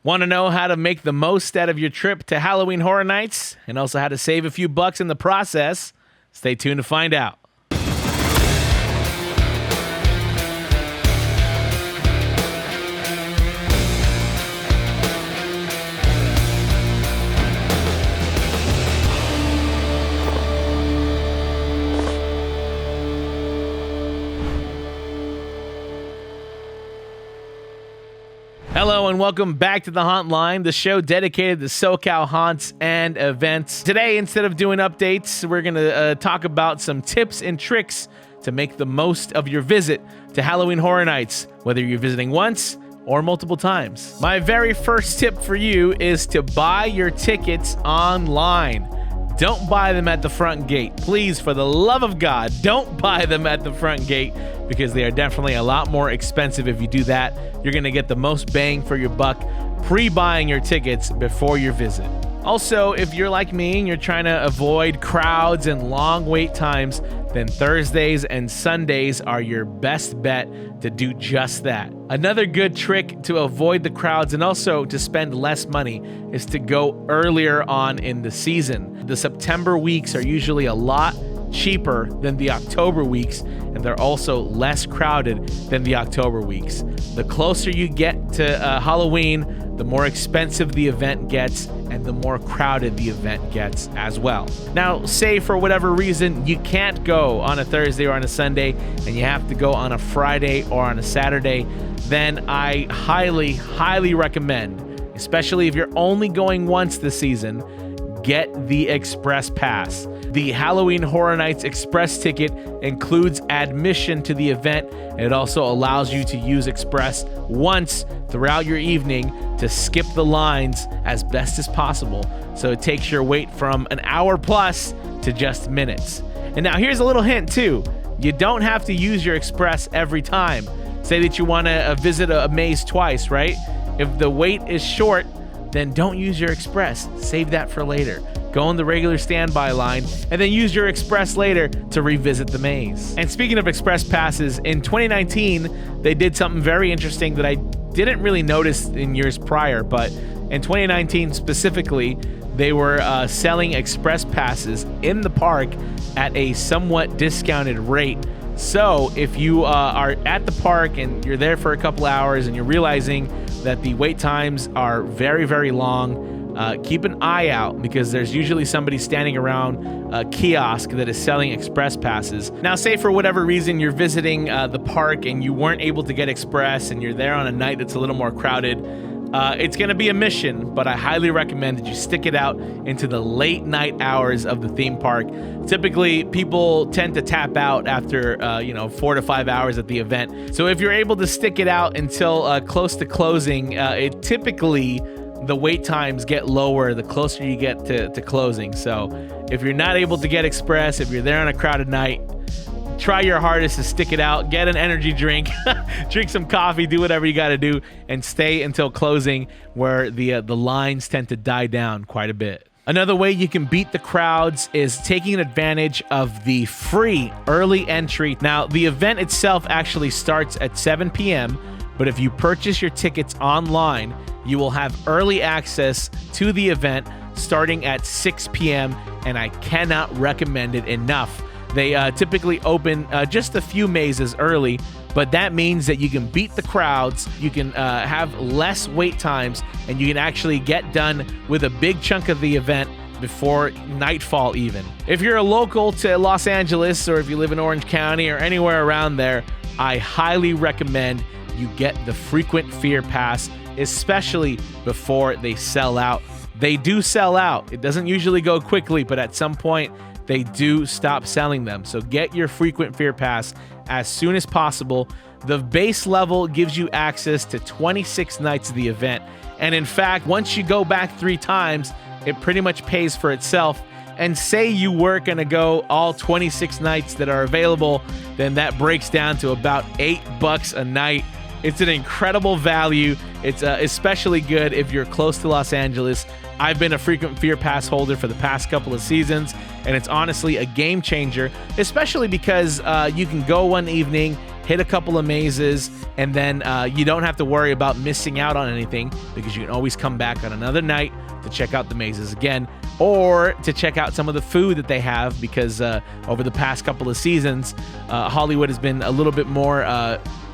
Want to know how to make the most out of your trip to Halloween Horror Nights and also how to save a few bucks in the process? Stay tuned to find out. Hello and welcome back to the Haunt Line, the show dedicated to SoCal haunts and events. Today, instead of doing updates, we're going to talk about some tips and tricks to make the most of your visit to Halloween Horror Nights, whether you're visiting once or multiple times. My very first tip for you is to buy your tickets online. Don't buy them at the front gate. Please, for the love of God, don't buy them at the front gate because they are definitely a lot more expensive. If you do that, you're going to get the most bang for your buck pre-buying your tickets before your visit. Also, if you're like me and you're trying to avoid crowds and long wait times, then Thursdays and Sundays are your best bet to do just that. Another good trick to avoid the crowds and also to spend less money is to go earlier on in the season. The September weeks are usually a lot cheaper than the October weeks, and they're also less crowded than the October weeks. The closer you get to Halloween, the more expensive the event gets and the more crowded the event gets as well. Now, say for whatever reason you can't go on a Thursday or on a Sunday and you have to go on a Friday or on a Saturday, then I highly recommend, especially if you're only going once this season, get the Express Pass. The Halloween Horror Nights Express ticket includes admission to the event, and it also allows you to use Express once throughout your evening to skip the lines as best as possible. So it takes your wait from an hour plus to just minutes. And now here's a little hint too. You don't have to use your Express every time. Say that you want to visit a maze twice, right? If the wait is short, then don't use your Express. Save that for later. Go on the regular standby line and then use your Express later to revisit the maze. And speaking of Express passes, in 2019, they did something very interesting that I didn't really notice in years prior, but in 2019 specifically, they were selling Express passes in the park at a somewhat discounted rate. So if you are at the park and you're there for a couple hours and you're realizing that the wait times are very long, keep an eye out because there's usually somebody standing around a kiosk that is selling Express passes. Now, say for whatever reason you're visiting the park and you weren't able to get Express and you're there on a night that's a little more crowded, it's going to be a mission, but I highly recommend that you stick it out into the late night hours of the theme park. Typically, people tend to tap out after 4 to 5 hours at the event. So if you're able to stick it out until close to closing, it typically the wait times get lower the closer you get to closing. So if you're not able to get Express, if you're there on a crowded night, try your hardest to stick it out, get an energy drink, drink some coffee, do whatever you got to do, and stay until closing where the lines tend to die down quite a bit. Another way you can beat the crowds is taking advantage of the free early entry. Now, the event itself actually starts at 7 p.m., but if you purchase your tickets online, you will have early access to the event starting at 6 p.m., and I cannot recommend it enough. They typically open just a few mazes early, but that means that you can beat the crowds, you can have less wait times, and you can actually get done with a big chunk of the event before nightfall even. If you're a local to Los Angeles or if you live in Orange County or anywhere around there, I highly recommend you get the Frequent Fear Pass, especially before they sell out. They do sell out. It doesn't usually go quickly, but at some point, they do stop selling them. So get your Frequent Fear Pass as soon as possible. The base level gives you access to 26 nights of the event. And in fact, once you go back 3 times, it pretty much pays for itself. And say you were gonna go all 26 nights that are available, then that breaks down to about $8 a night. It's an incredible value. It's especially good if you're close to Los Angeles. I've been a Frequent Fear Pass holder for the past couple of seasons, and it's honestly a game changer, especially because you can go one evening, hit a couple of mazes, and then you don't have to worry about missing out on anything because you can always come back on another night to check out the mazes again, or to check out some of the food that they have, because over the past couple of seasons, Hollywood has been a little bit more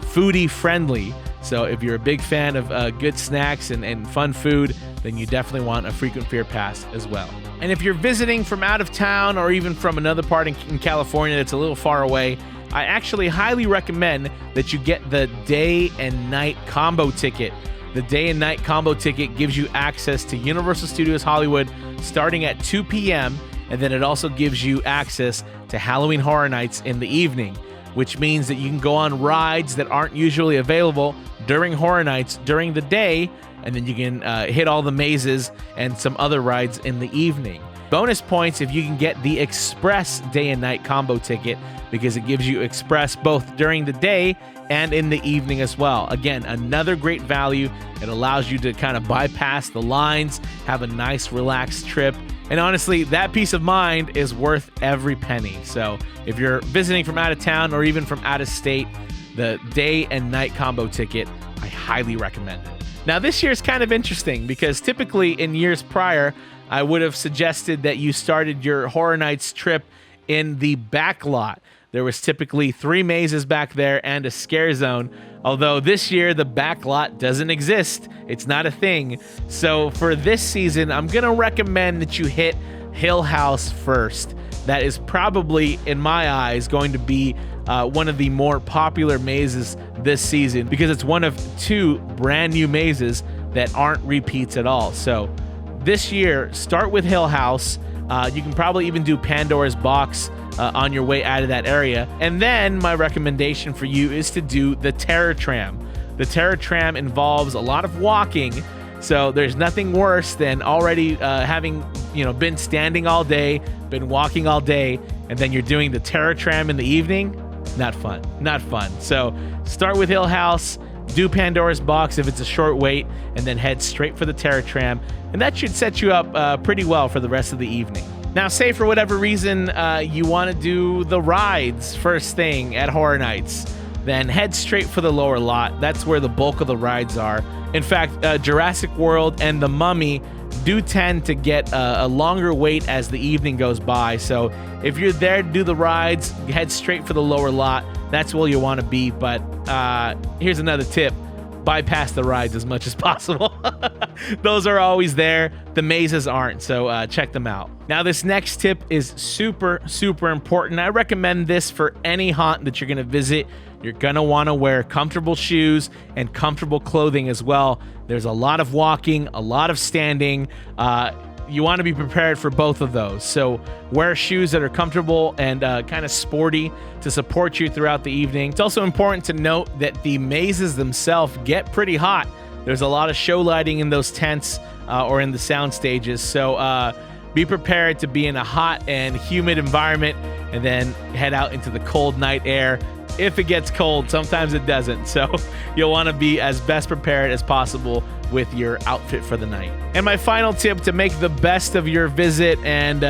foodie friendly. So if you're a big fan of good snacks and fun food, then you definitely want a frequent fear pass as well. And if you're visiting from out of town or even from another part in California that's a little far away, I actually highly recommend that you get the day and night combo ticket. The day and night combo ticket gives you access to Universal Studios Hollywood starting at 2 p.m. And then it also gives you access to Halloween Horror Nights in the evening, which means that you can go on rides that aren't usually available during Horror Nights during the day, and then you can hit all the mazes and some other rides in the evening. Bonus points if you can get the Express day and night combo ticket, because it gives you Express both during the day and in the evening as well. Again, another great value. It allows you to kind of bypass the lines, have a nice relaxed trip. And honestly, that peace of mind is worth every penny. So if you're visiting from out of town or even from out of state, the day and night combo ticket, I highly recommend it. Now, this year's kind of interesting because typically in years prior, I would have suggested that you started your Horror Nights trip in the back lot. There was typically 3 mazes back there and a scare zone. Although this year, the back lot doesn't exist. It's not a thing. So for this season, I'm going to recommend that you hit Hill House first. That is probably, in my eyes, going to be one of the more popular mazes this season, because it's one of 2 brand new mazes that aren't repeats at all. So this year, start with Hill House. You can probably even do Pandora's Box on your way out of that area. And then my recommendation for you is to do the Terror Tram. The Terror Tram involves a lot of walking, so there's nothing worse than already having been standing all day, been walking all day, and then you're doing the Terror Tram in the evening. Not fun. Not fun. So start with Hill House, do Pandora's Box if it's a short wait, and then head straight for the Terror Tram, and that should set you up pretty well for the rest of the evening. Now, say for whatever reason you want to do the rides first thing at Horror Nights, then head straight for the lower lot. That's where the bulk of the rides are. In fact, Jurassic World and The Mummy do tend to get a longer wait as the evening goes by. So if you're there to do the rides, head straight for the lower lot. That's where you want to be. But here's another tip. Bypass the rides as much as possible. Those are always there. The mazes aren't, so check them out. Now, this next tip is super, super important. I recommend this for any haunt that you're going to visit. You're going to want to wear comfortable shoes and comfortable clothing as well. There's a lot of walking, a lot of standing. You want to be prepared for both of those. So wear shoes that are comfortable and kind of sporty to support you throughout the evening. It's also important to note that the mazes themselves get pretty hot. There's a lot of show lighting in those tents or in the sound stages. So be prepared to be in a hot and humid environment and then head out into the cold night air. If it gets cold, sometimes it doesn't. So you'll want to be as best prepared as possible with your outfit for the night. And my final tip to make the best of your visit, and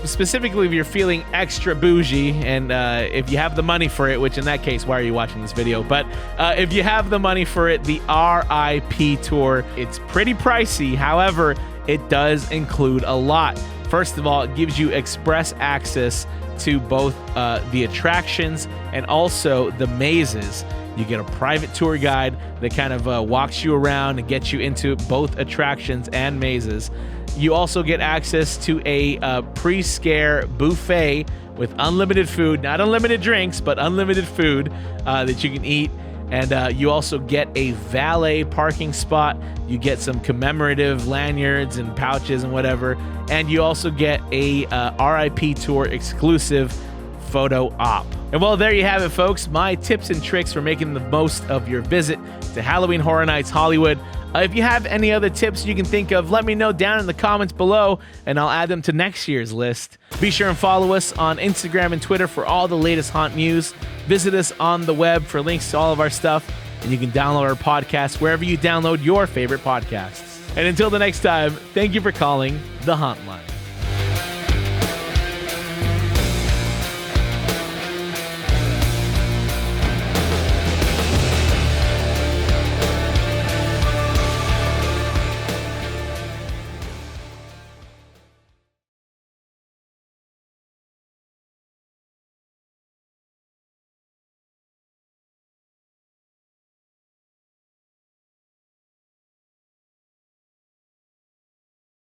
specifically if you're feeling extra bougie, and if you have the money for it, which in that case, why are you watching this video? But if you have the money for it, the RIP tour, it's pretty pricey. However, it does include a lot. First of all, it gives you express access to both the attractions and also the mazes. You get a private tour guide that kind of walks you around and gets you into both attractions and mazes. You also get access to a pre-scare buffet with unlimited food, not unlimited drinks, but unlimited food that you can eat. And you also get a valet parking spot. You get some commemorative lanyards and pouches and whatever. And you also get a RIP Tour exclusive photo op. And well, there you have it, folks. My tips and tricks for making the most of your visit to Halloween Horror Nights Hollywood. If you have any other tips you can think of, let me know down in the comments below, and I'll add them to next year's list. Be sure and follow us on Instagram and Twitter for all the latest haunt news. Visit us on the web for links to all of our stuff, and you can download our podcast wherever you download your favorite podcasts. And until the next time, thank you for calling The Haunt Line.